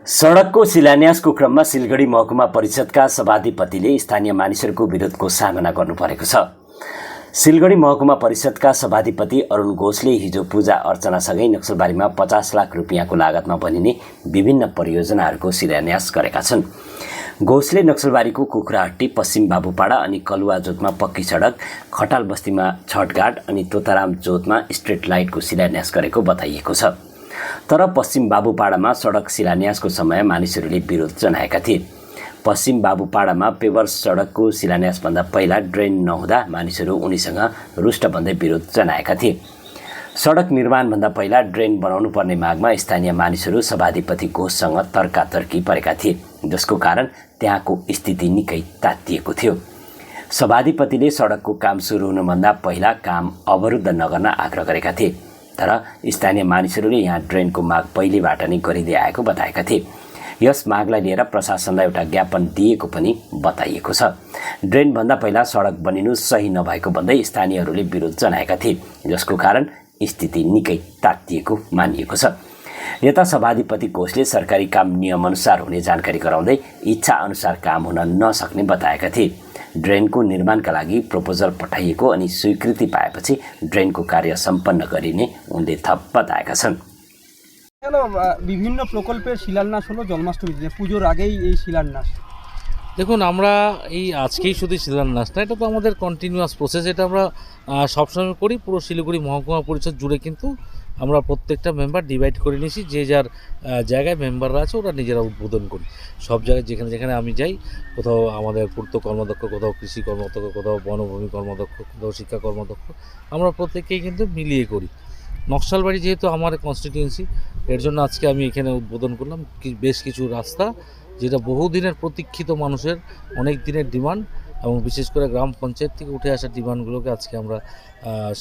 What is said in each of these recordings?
सडकको शिलान्यासको क्रममा सिलगढी महकुमा परिषदका सभाधिपतिले स्थानीय मानिसहरूको विरोधको सामना गर्नु परेको छ। सिलगढी महकुमा परिषदका सभाधिपति अरुण घोषले हिजो पूजा अर्चनासँगै नक्सलबारीमा 50 लाख रुपियाँको लागतमा बनिने विभिन्न परियोजनाहरूको शिलान्यास गरेका छन्। घोषले नक्सलबारीको कुखुराहट्टी, पश्चिम बाबुपाडा अनि कलुवा जोतमा पक्की सडक, खटाल बस्तीमा छठघाट अनि तोताराम जोतमा स्ट्रिट लाइटको शिलान्यास गरेको बताइएको छ। तर पश्चिम बाबुपाडामा सडक शिलान्यासको समय मानिसहरूले विरोध जनाएका थिए। पश्चिम बाबुपाडामा पेवर सडकको शिलान्यासभन्दा पहिला ड्रेन नहुँदा मानिसहरू उनीसँग रुष्ट भन्दै विरोध जनाएका थिए। सडक निर्माणभन्दा पहिला ड्रेन बनाउनु पर्ने मागमा स्थानीय मानिसहरू सभाधिपति घोषसँग तर्कातर्की परेका थिए, जसको कारण त्यहाँको स्थिति निकै तातिएको थियो। सभाधिपतिले सडकको काम सुरु हुनुभन्दा पहिला काम अवरुद्ध नगर्न आग्रह गरेका थिए। तर स्थानीय मानिसहरूले यहाँ ड्रेनको माग पहिलेबाट नै गरिँदै आएको बताएका थिए। यस मागलाई लिएर प्रशासनलाई एउटा ज्ञापन दिएको पनि बताइएको छ। ड्रेनभन्दा पहिला सडक बनिनु सही नभएको भन्दै स्थानीयहरूले विरोध जनाएका थिए, जसको कारण स्थिति निकै तातिएको मानिएको छ। यता सभाधिपति घोषले सरकारी काम नियमअनुसार हुने जानकारी गराउँदै इच्छा अनुसार काम हुन नसक्ने बताएका थिए। ड्रेनको निर्माणका लागि प्रपोजल पठाइएको अनि स्वीकृति पाएपछि ड्रेनको कार्य सम्पन्न गरिने उनले थप बताएका छन्। বিভিন্ন প্রকল্পের শিলান্যাস হলো জন্মাষ্টমীর দিনে, পুজোর আগেই এই শিলান্যাস। দেখুন, আমরা এই আজকেই শুধু শিলান্যাস না, এটা তো আমাদের কন্টিনিউয়াস প্রসেস। এটা আমরা সবসময় করি। পুরো শিলিগুড়ি মহকুমা পরিষদ জুড়ে কিন্তু আমরা প্রত্যেকটা মেম্বার ডিভাইড করে নিয়েছি। যে যার জায়গায় মেম্বাররা আছে ওরা নিজেরা উদ্বোধন করি। সব জায়গায় যেখানে যেখানে আমি যাই, কোথাও আমাদের পূর্ত কর্মদক্ষ, কোথাও কৃষি কর্মদক্ষ, কোথাও বনভূমি কর্মদক্ষ, কোথাও শিক্ষা কর্মদক্ষ, আমরা প্রত্যেককেই কিন্তু মিলিয়ে করি। নকশালবাড়ি যেহেতু আমার কনস্টিটিউয়েন্সি, এর জন্য আজকে আমি এখানে উদ্বোধন করলাম বেশ কিছু রাস্তা, যেটা বহুদিনের প্রতীক্ষিত মানুষের অনেক দিনের ডিমান্ড, এবং বিশেষ করে গ্রাম পঞ্চায়েত থেকে উঠে আসা ডিমান্ডগুলোকে আজকে আমরা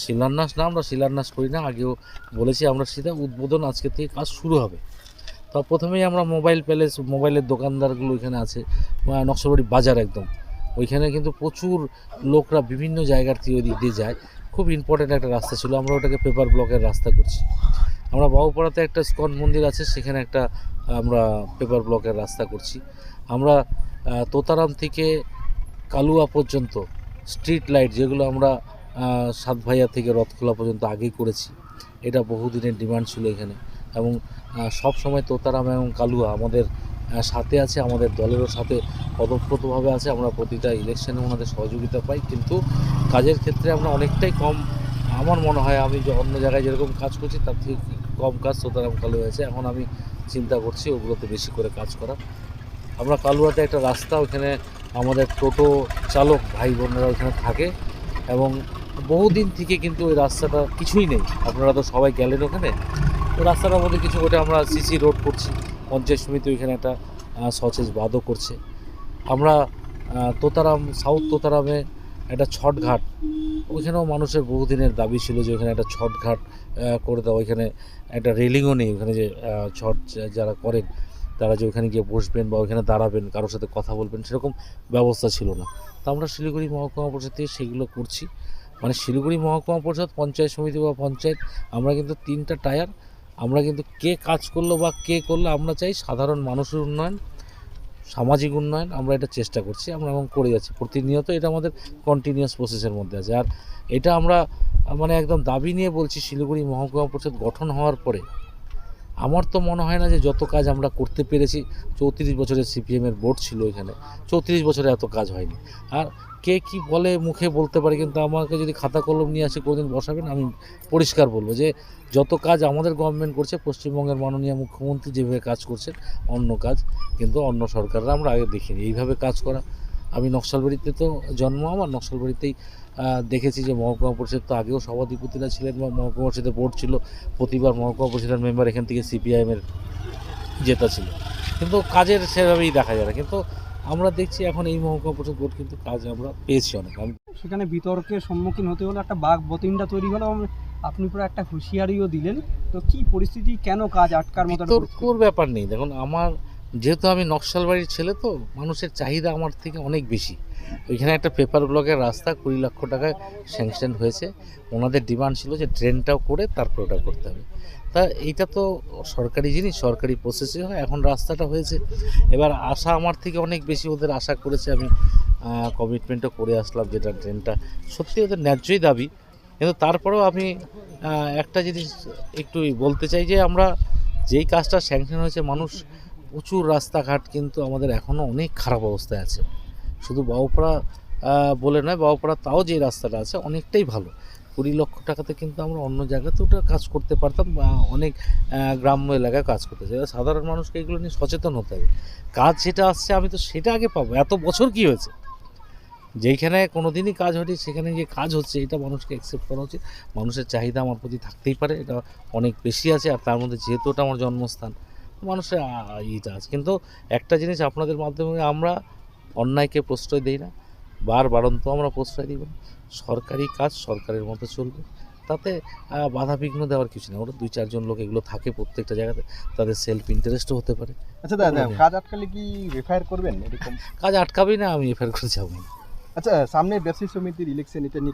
শিলান্যাস না, আমরা শিলান্যাস করি না, আগেও বলেছি আমরা সিধা উদ্বোধন আজকে থেকে কাজ শুরু হবে। তো প্রথমেই আমরা মোবাইল প্যালেস, মোবাইলের দোকানদারগুলো এখানে আছে, নকশালবাড়ি বাজার একদম ওইখানে কিন্তু প্রচুর লোকরা বিভিন্ন জায়গার থেকে ওই দিক দিয়ে যায়। খুব ইম্পর্ট্যান্ট একটা রাস্তা ছিল, আমরা ওটাকে পেপার ব্লকের রাস্তা করছি। আমরা বাবুপাড়াতে একটা স্কন মন্দির আছে, সেখানে একটা আমরা পেপার ব্লকের রাস্তা করছি। আমরা তোতারাম থেকে কালুয়া পর্যন্ত স্ট্রিট লাইট, যেগুলো আমরা সাতভাইয়া থেকে রথখোলা পর্যন্ত আগেই করেছি। এটা বহুদিনের ডিমান্ড ছিল এখানে, এবং সব সময় তোতারাম এবং কালুয়া আমাদের সাথে আছে, আমাদের দলেরও সাথে পদপ্রতভাবে আছে। আমরা প্রতিটা ইলেকশনে ওনাদের সহযোগিতা পাই, কিন্তু কাজের ক্ষেত্রে আমরা অনেকটাই কম। আমার মনে হয় আমি যে অন্য জায়গায় যেরকম কাজ করছি তার থেকে কম কাজ তোতারাম কালুয়া আছে। এখন আমি চিন্তা করছি ওগুলোতে বেশি করে কাজ করা। আমরা কালুয়াতে একটা রাস্তা, ওখানে আমাদের টোটো চালক ভাই বোনেরা ওখানে থাকে, এবং বহুদিন থেকে কিন্তু ওই রাস্তাটা কিছুই নেই। আপনারা তো সবাই গেলেন ওখানে, ওই রাস্তাটার মধ্যে কিছু ওটা আমরা সিসি রোড করছি। পঞ্চায়েত সমিতি ওইখানে একটা সচেজ বাদও করছে। আমরা তোতারাম, সাউথ তোতারামে একটা ছটঘাট, ওইখানেও মানুষের বহুদিনের দাবি ছিল যে ওইখানে একটা ছটঘাট করে দেওয়া। ওইখানে একটা রেলিংও নেই, ওখানে যে ছট যারা করেন তারা যে ওইখানে গিয়ে বসবেন বা ওইখানে দাঁড়াবেন, কারোর সাথে কথা বলবেন, সেরকম ব্যবস্থা ছিল না। তো আমরা শিলিগুড়ি মহকুমা পরিষদ থেকে সেগুলো করছি। মানে শিলিগুড়ি মহকুমা পরিষদ, পঞ্চায়েত সমিতি বা পঞ্চায়েত, আমরা কিন্তু তিনটা টায়ার। আমরা কিন্তু কে কাজ করলো বা কে করলো, আমরা চাই সাধারণ মানুষের উন্নয়ন, সামাজিক উন্নয়ন। আমরা এটা চেষ্টা করছি, আমরা এবং করে যাচ্ছি প্রতিনিয়ত। এটা আমাদের কন্টিনিউয়াস প্রসেসের মধ্যে আছে। আর এটা আমরা মানে একদম দাবি নিয়ে বলছি, শিলিগুড়ি মহকুমা পরিষদ গঠন হওয়ার পরে আমার তো মনে হয় না যে যত কাজ আমরা করতে পেরেছি। 34 বছরের সিপিএমের বোর্ড ছিল এখানে, 34 বছরে এত কাজ হয়নি। আর কে কি বলে মুখে বলতে পারে, কিন্তু আমাকে যদি খাতা কলম নিয়ে আসে কোনোদিন বসাবেন, আমি পরিষ্কার বলবো যে যত কাজ আমাদের গভর্নমেন্ট করছে, পশ্চিমবঙ্গের মাননীয় মুখ্যমন্ত্রী যেভাবে কাজ করছেন, অন্য কাজ কিন্তু অন্য সরকাররা আমরা আগে দেখিনি এইভাবে কাজ করা। আমি নকশালবাড়িতে তো জন্ম, আমার নকশালবাড়িতেই দেখেছি যে মহকুমা পরিষদ তো আগেও সভাধিপতিরা ছিলেন বা মহকুমা পরিষদের বোর্ড ছিল। প্রতিবার মহকুমা পরিষদের মেম্বার এখান থেকে সিপিআইএমের জেতা ছিল, কিন্তু কাজের সেভাবেই দেখা যায় না। কিন্তু আমরা দেখছি এখন এই মহকুমা পরিষদ বোর্ড কিন্তু কাজ আমরা পেয়েছি অনেক। সেখানে বিতর্কের সম্মুখীন হতে হলো, একটা বাঘ বতিনটা তৈরি হলো, আপনি পুরো একটা হুঁশিয়ারিও দিলেন। তো কি পরিস্থিতি, কেন কাজ আটকার মতো? বিতর্কর ব্যাপার নেই। দেখুন, আমার যেহেতু আমি নকশালবাড়ির ছেলে, তো মানুষের চাহিদা আমার থেকে অনেক বেশি। ওইখানে একটা পেপার ব্লকের রাস্তা 20 লক্ষ টাকায় স্যাংশন হয়েছে। ওনাদের ডিমান্ড ছিল যে ড্রেনটাও করে তারপর ওটা করতে হবে। তা এইটা তো সরকারি জিনিস, সরকারি প্রসেসে হয়। এখন রাস্তাটা হয়েছে, এবার আশা আমার থেকে অনেক বেশি ওদের আশা করেছে। আমি কমিটমেন্টও করে আসলাম, যেটা ড্রেনটা সত্যি ওদের ন্যায্যই দাবি। কিন্তু তারপরেও আমি একটা জিনিস একটু বলতে চাই যে আমরা যেই কাজটা স্যাংশন হয়েছে, মানুষ প্রচুর রাস্তাঘাট কিন্তু আমাদের এখনও অনেক খারাপ অবস্থায় আছে। শুধু বাবুপাড়া বলে নয়, বাবুপাড়া তাও যে রাস্তাটা আছে অনেকটাই ভালো। 20 লক্ষ টাকাতে কিন্তু আমরা অন্য জায়গাতেও ওটা কাজ করতে পারতাম, বা অনেক গ্রাম্য এলাকায় কাজ করতে চাই। সাধারণ মানুষকে এগুলো নিয়ে সচেতন হতে হবে। কাজ যেটা আসছে আমি তো সেটা আগে পাবো। এত বছর কি হয়েছে, যেইখানে কোনো দিনই কাজ হয়নি সেখানে যে কাজ হচ্ছে, এটা মানুষকে অ্যাকসেপ্ট করা উচিত। মানুষের চাহিদা আমার প্রতি থাকতেই পারে, এটা অনেক বেশি আছে। আর তার মধ্যে যেহেতু ওটা আমার জন্মস্থান, মানুষের ইটা আছে। কিন্তু একটা জিনিস আপনাদের মাধ্যমে, আমরা অন্যায়কে প্রশ্রয় দিই না, বারবারন্ত আমরা প্রশ্রয় দিব না। সরকারি কাজ সরকারের মতো চলবে, তাতে বাধা বিঘ্ন দেওয়ার কিছু না। ওরা 2-4 জন লোক এগুলো থাকে প্রত্যেকটা জায়গাতে, তাদের সেলফ ইন্টারেস্টও হতে পারে। আচ্ছা দাদা, কাজ আটকালে কি রেফায়ার করবেন এরকম? কাজ আটকাবেই না, আমি এফআইআর করে যাবো না। আচ্ছা, সামনে ব্যবসায়ী সমিতির ইলেকশন, এটা নিয়ে